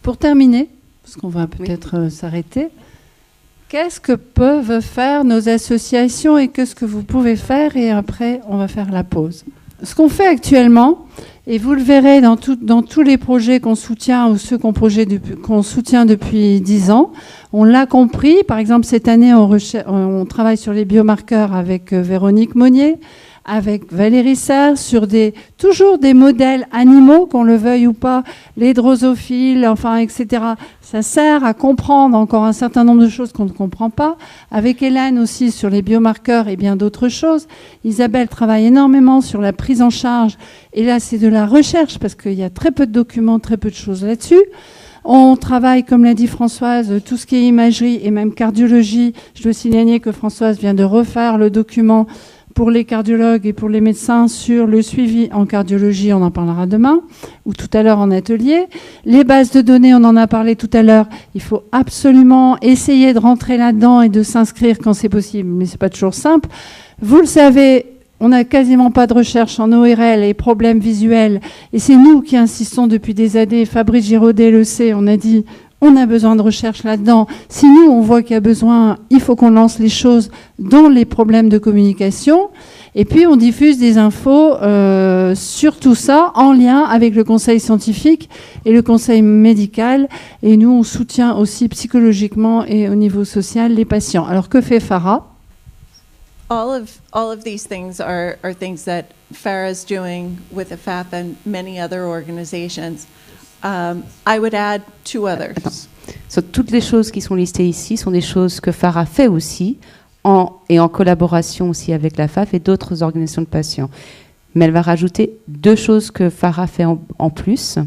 Pour terminer, parce qu'on va peut-être s'arrêter, qu'est-ce que peuvent faire nos associations et qu'est-ce que vous pouvez faire? Et après, on va faire la pause. Ce qu'on fait actuellement, et vous le verrez dans tous les projets qu'on soutient ou ceux qu'on soutient depuis 10 ans, on l'a compris. Par exemple, cette année, on travaille sur les biomarqueurs avec Véronique Monnier, avec Valérie Serre, sur toujours des modèles animaux, qu'on le veuille ou pas, les drosophiles, enfin, etc. Ça sert à comprendre encore un certain nombre de choses qu'on ne comprend pas. Avec Hélène aussi sur les biomarqueurs et bien d'autres choses. Isabelle travaille énormément sur la prise en charge. Et là, c'est de la recherche parce qu'il y a très peu de documents, très peu de choses là-dessus. On travaille, comme l'a dit Françoise, tout ce qui est imagerie et même cardiologie. Je dois signaler que Françoise vient de refaire le document pour les cardiologues et pour les médecins sur le suivi en cardiologie, on en parlera demain, ou tout à l'heure en atelier. Les bases de données, on en a parlé tout à l'heure, il faut absolument essayer de rentrer là-dedans et de s'inscrire quand c'est possible, mais c'est pas toujours simple. Vous le savez, on n'a quasiment pas de recherche en ORL et problèmes visuels, et c'est nous qui insistons depuis des années, Fabrice Giraudet le sait, on a dit... On a besoin de recherche là-dedans. Si nous, on voit qu'il y a besoin, il faut qu'on lance les choses dans les problèmes de communication. Et puis, on diffuse des infos sur tout ça en lien avec le conseil scientifique et le conseil médical. Et nous, on soutient aussi psychologiquement et au niveau social les patients. Alors, que fait FARA? All of these things are things that FARA is doing with the FAP and many other organizations. I would add 2 others. So, toutes les choses qui sont listées ici sont des choses que FARA fait aussi, en collaboration aussi avec la FAF et d'autres organisations de patients. Mais elle va rajouter 2 choses que FARA fait en plus.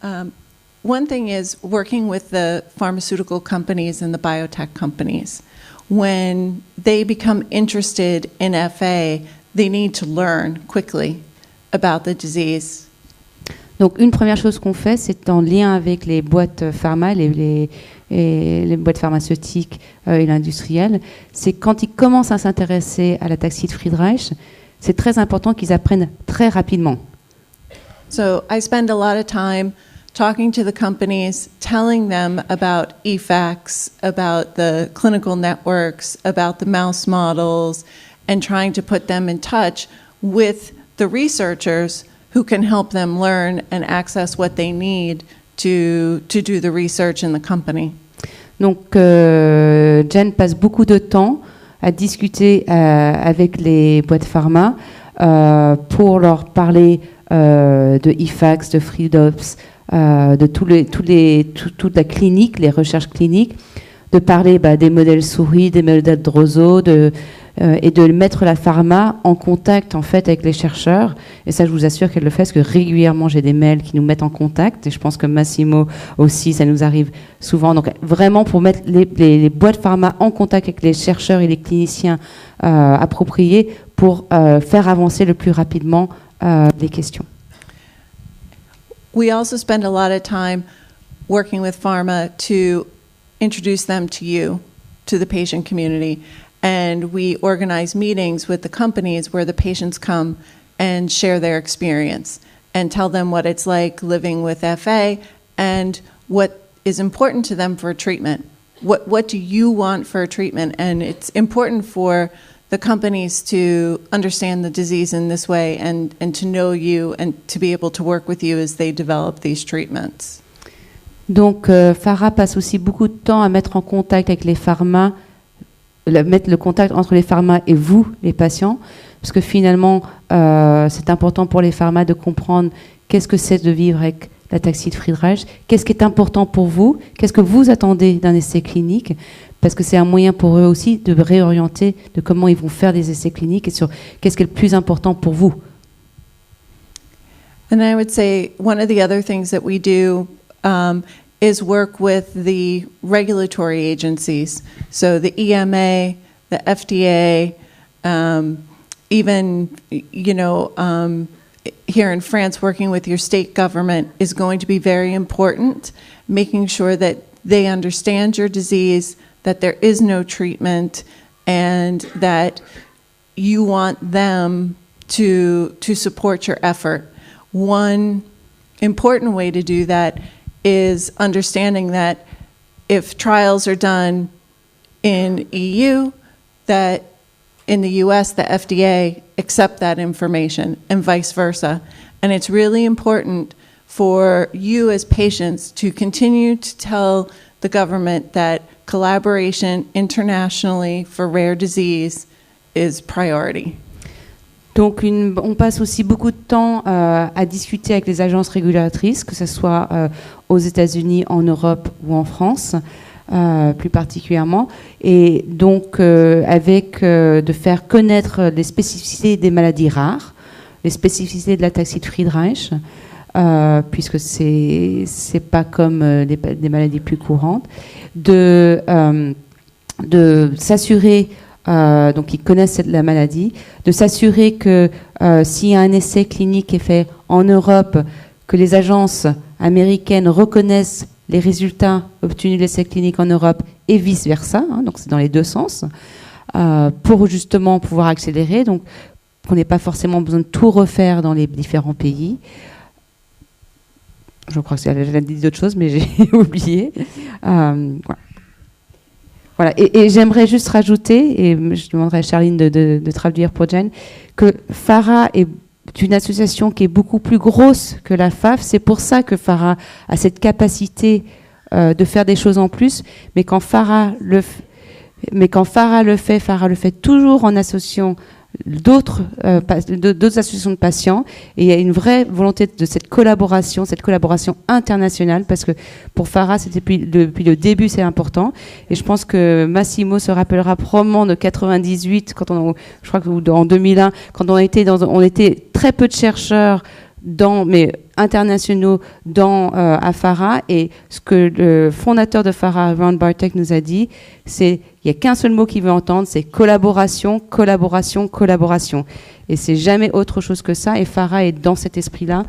One thing is working with the pharmaceutical companies and the biotech companies. When they become interested in FA, they need to learn quickly about the disease. Donc, une première chose qu'on fait, c'est en lien avec les boîtes pharma, les boîtes pharmaceutiques et l'industriel, c'est quand ils commencent à s'intéresser à l'ataxie de Friedreich, c'est très important qu'ils apprennent très rapidement. So I spend a lot of time talking to the companies, telling them about EFACS, about the clinical networks, about the mouse models, and trying to put them in touch with the researchers who can help them learn and access what they need to do the research in the company. Donc, Jen passe beaucoup de temps à discuter avec les boîtes pharma pour leur parler de IFAX, de FreeDops, de toute la clinique, les recherches cliniques, de parler des modèles souris, des modèles de Roseau, et de mettre la pharma en contact en fait avec les chercheurs. Et ça, je vous assure qu'elle le fait, parce que régulièrement j'ai des mails qui nous mettent en contact, et je pense que Massimo aussi, ça nous arrive souvent. Donc vraiment pour mettre les boîtes pharma en contact avec les chercheurs et les cliniciens appropriés pour faire avancer le plus rapidement les questions. We also spend a lot of time working with pharma to introduce them to you, to the patient community. And we organize meetings with the companies where the patients come and share their experience and tell them what it's like living with FA and what is important to them for a treatment. What do you want for a treatment? And it's important for the companies to understand the disease in this way and to know you and to be able to work with you as they develop these treatments. Donc, FARA passe aussi beaucoup de temps à mettre en contact avec les pharmas, mettre le contact entre les pharmas et vous, les patients, parce que finalement, c'est important pour les pharmas de comprendre qu'est-ce que c'est de vivre avec l'ataxie de Friedreich, qu'est-ce qui est important pour vous, qu'est-ce que vous attendez d'un essai clinique, parce que c'est un moyen pour eux aussi de réorienter de comment ils vont faire des essais cliniques et sur qu'est-ce qui est le plus important pour vous. And I would say one of the other things that we do is work with the regulatory agencies. So the EMA, the FDA, even, here in France, working with your state government is going to be very important, making sure that they understand your disease, that there is no treatment, and that you want them to support your effort. One important way to do that is understanding that if trials are done in EU, that in the US, the FDA accept that information and vice versa. And it's really important for you as patients to continue to tell the government that collaboration internationally for rare disease is priority. Donc, on passe aussi beaucoup de temps à discuter avec les agences régulatrices, que ce soit aux États-Unis, en Europe ou en France, plus particulièrement. Et donc, de faire connaître les spécificités des maladies rares, les spécificités de l'ataxie de Friedreich, puisque c'est pas comme des maladies plus courantes, de s'assurer, donc ils connaissent la maladie, de s'assurer que s'il y a un essai clinique est fait en Europe, que les agences américaines reconnaissent les résultats obtenus de l'essai clinique en Europe et vice-versa, hein, donc c'est dans les deux sens, pour justement pouvoir accélérer, donc qu'on n'ait pas forcément besoin de tout refaire dans les différents pays. Je crois que j'avais dit d'autres choses, mais j'ai oublié. Voilà. Et j'aimerais juste rajouter, et je demanderai à Charline de traduire pour Jen, que FARA est une association qui est beaucoup plus grosse que la FAF. C'est pour ça que FARA a cette capacité de faire des choses en plus. Mais quand FARA le fait toujours en associant d'autres associations de patients, et il y a une vraie volonté de cette collaboration internationale, parce que pour FARA, depuis le début, c'est important. Et je pense que Massimo se rappellera probablement de 98, je crois que en 2001, quand on était très peu de chercheurs mais internationaux à FARA, et ce que le fondateur de FARA, Ron Bartek, nous a dit, c'est il n'y a qu'un seul mot qu'il veut entendre, c'est collaboration, collaboration, collaboration. Et c'est jamais autre chose que ça, et FARA est dans cet esprit-là.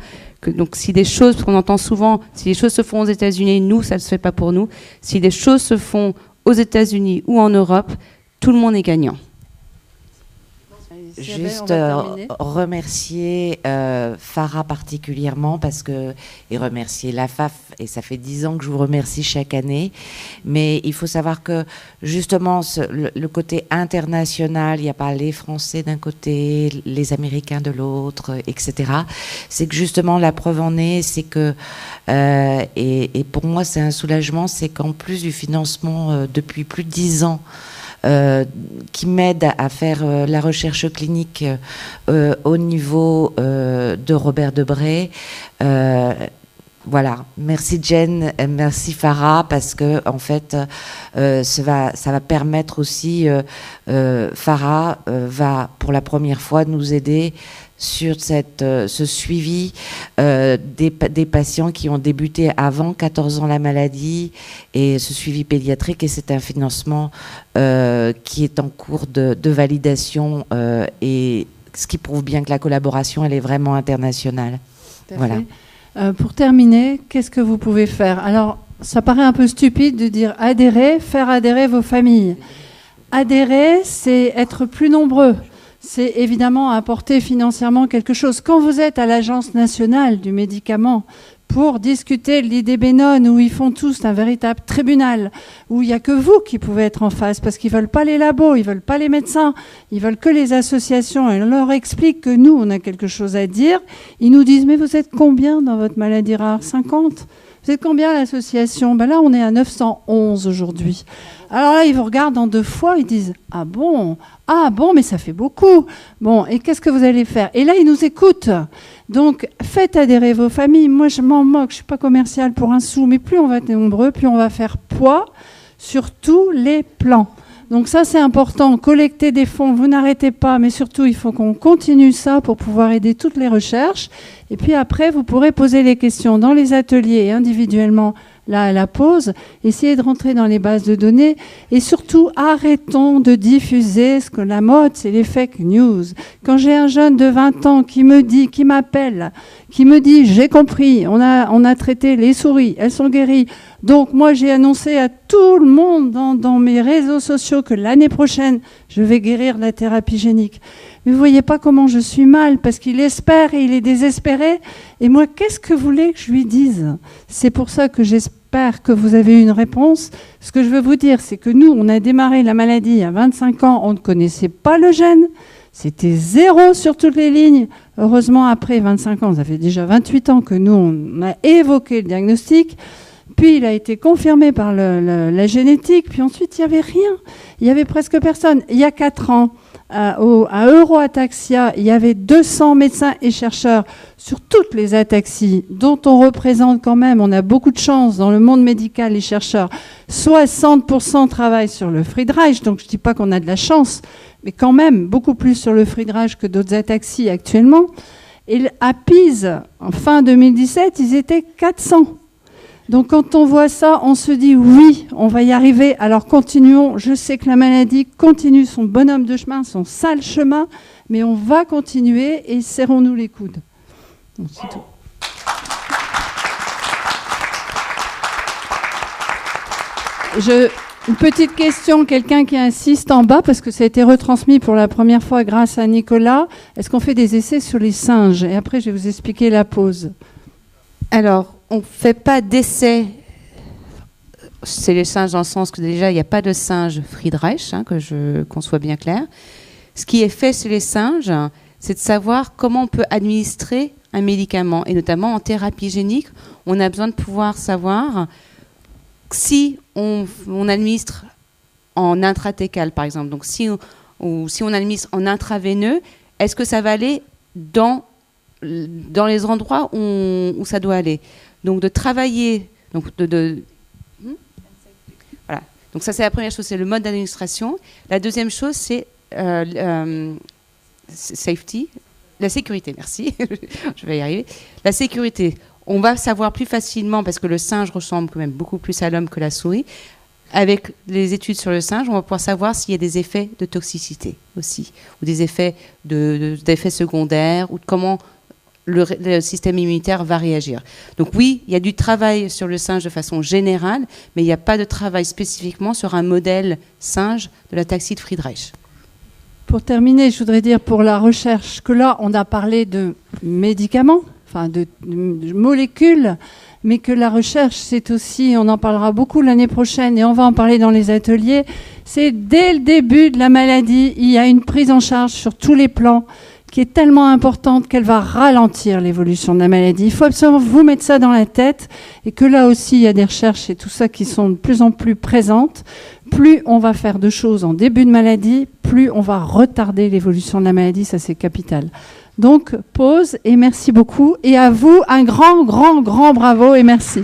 Donc si des choses, parce qu'on entend souvent, si les choses se font aux États-Unis, nous, ça ne se fait pas pour nous. Si les choses se font aux États-Unis ou en Europe, tout le monde est gagnant. Juste remercier FARA particulièrement, et remercier la FAF, et ça fait 10 ans que je vous remercie chaque année, mais il faut savoir que justement le côté international, il n'y a pas les Français d'un côté, les Américains de l'autre, etc. C'est que justement la preuve en est, c'est que et pour moi c'est un soulagement, c'est qu'en plus du financement depuis plus de 10 ans qui m'aide à faire la recherche clinique au niveau de Robert Debré. Voilà, merci Jen, merci Farah, parce que en fait, ça va permettre aussi, Farah va pour la première fois nous aider sur ce suivi des patients qui ont débuté avant 14 ans la maladie, et ce suivi pédiatrique, et c'est un financement qui est en cours de validation, et ce qui prouve bien que la collaboration, elle est vraiment internationale. Voilà. Pour terminer, qu'est-ce que vous pouvez faire? Alors, ça paraît un peu stupide de dire adhérer, faire adhérer vos familles. Adhérer, c'est être plus nombreux. C'est évidemment apporter financièrement quelque chose. Quand vous êtes à l'Agence nationale du médicament pour discuter de l'idébénone, où ils font tous un véritable tribunal, où il n'y a que vous qui pouvez être en face, parce qu'ils ne veulent pas les labos, ils ne veulent pas les médecins, ils veulent que les associations, et on leur explique que nous, on a quelque chose à dire. Ils nous disent, mais vous êtes combien dans votre maladie rare? 50? Vous êtes combien à l'association? Ben là, on est à 911 aujourd'hui. Alors là, ils vous regardent en 2 fois, ils disent « Ah bon, mais ça fait beaucoup. Bon, et qu'est-ce que vous allez faire ?» Et là, ils nous écoutent. Donc, faites adhérer vos familles. Moi, je m'en moque, je ne suis pas commerciale pour un sou, mais plus on va être nombreux, plus on va faire poids sur tous les plans. Donc ça, c'est important. Collecter des fonds, vous n'arrêtez pas, mais surtout, il faut qu'on continue ça pour pouvoir aider toutes les recherches. Et puis après, vous pourrez poser les questions dans les ateliers et individuellement là à la pause, essayez de rentrer dans les bases de données et surtout arrêtons de diffuser ce que la mode, c'est les fake news. Quand j'ai un jeune de 20 ans qui me dit, qui m'appelle, qui me dit « j'ai compris, on a traité les souris, elles sont guéries ». Donc moi j'ai annoncé à tout le monde dans mes réseaux sociaux que l'année prochaine, je vais guérir de la thérapie génique. Mais vous voyez pas comment je suis mal, parce qu'il espère et il est désespéré. Et moi, qu'est-ce que vous voulez que je lui dise? C'est pour ça que j'espère que vous avez eu une réponse. Ce que je veux vous dire, c'est que nous, on a démarré la maladie à 25 ans, on ne connaissait pas le gène. C'était 0 sur toutes les lignes. Heureusement, après 25 ans, ça fait déjà 28 ans que nous, on a évoqué le diagnostic. Puis, il a été confirmé par la génétique. Puis ensuite, il n'y avait rien. Il n'y avait presque personne. Il y a 4 ans, à Euroataxia, il y avait 200 médecins et chercheurs sur toutes les ataxies, dont on représente quand même, on a beaucoup de chance dans le monde médical, les chercheurs. 60% travaillent sur le Friedreich, donc je ne dis pas qu'on a de la chance, mais quand même beaucoup plus sur le Friedreich que d'autres ataxies actuellement. Et à Pise, en fin 2017, ils étaient 400. Donc quand on voit ça, on se dit oui, on va y arriver, alors continuons. Je sais que la maladie continue son bonhomme de chemin, son sale chemin, mais on va continuer et serrons-nous les coudes. Donc, c'est tout. Une petite question, quelqu'un qui insiste en bas, parce que ça a été retransmis pour la première fois grâce à Nicolas. Est-ce qu'on fait des essais sur les singes? Et après, je vais vous expliquer la pause. Alors, on ne fait pas d'essai chez les singes dans le sens que déjà, il n'y a pas de singe Friedreich, qu'on soit bien clair. Ce qui est fait chez les singes, c'est de savoir comment on peut administrer un médicament. Et notamment en thérapie génique, on a besoin de pouvoir savoir si on administre en intratécal, par exemple. Donc, si on administre en intraveineux, est-ce que ça va aller dans les endroits où ça doit aller. Donc de travailler, donc voilà. Donc ça c'est la première chose, c'est le mode d'administration. La deuxième chose c'est safety, la sécurité. Merci, je vais y arriver. La sécurité, on va savoir plus facilement parce que le singe ressemble quand même beaucoup plus à l'homme que la souris. Avec les études sur le singe, on va pouvoir savoir s'il y a des effets de toxicité aussi, ou des effets d'effets secondaires, ou de comment le système immunitaire va réagir. Donc oui, il y a du travail sur le singe de façon générale, mais il n'y a pas de travail spécifiquement sur un modèle singe de l'ataxie de Friedreich. Pour terminer, je voudrais dire pour la recherche que là, on a parlé de médicaments, enfin de molécules, mais que la recherche, c'est aussi, on en parlera beaucoup l'année prochaine et on va en parler dans les ateliers, c'est dès le début de la maladie, il y a une prise en charge sur tous les plans qui est tellement importante qu'elle va ralentir l'évolution de la maladie. Il faut absolument vous mettre ça dans la tête et que là aussi, il y a des recherches et tout ça qui sont de plus en plus présentes. Plus on va faire de choses en début de maladie, plus on va retarder l'évolution de la maladie, ça c'est capital. Donc, pause et merci beaucoup. Et à vous, un grand, grand, grand bravo et merci.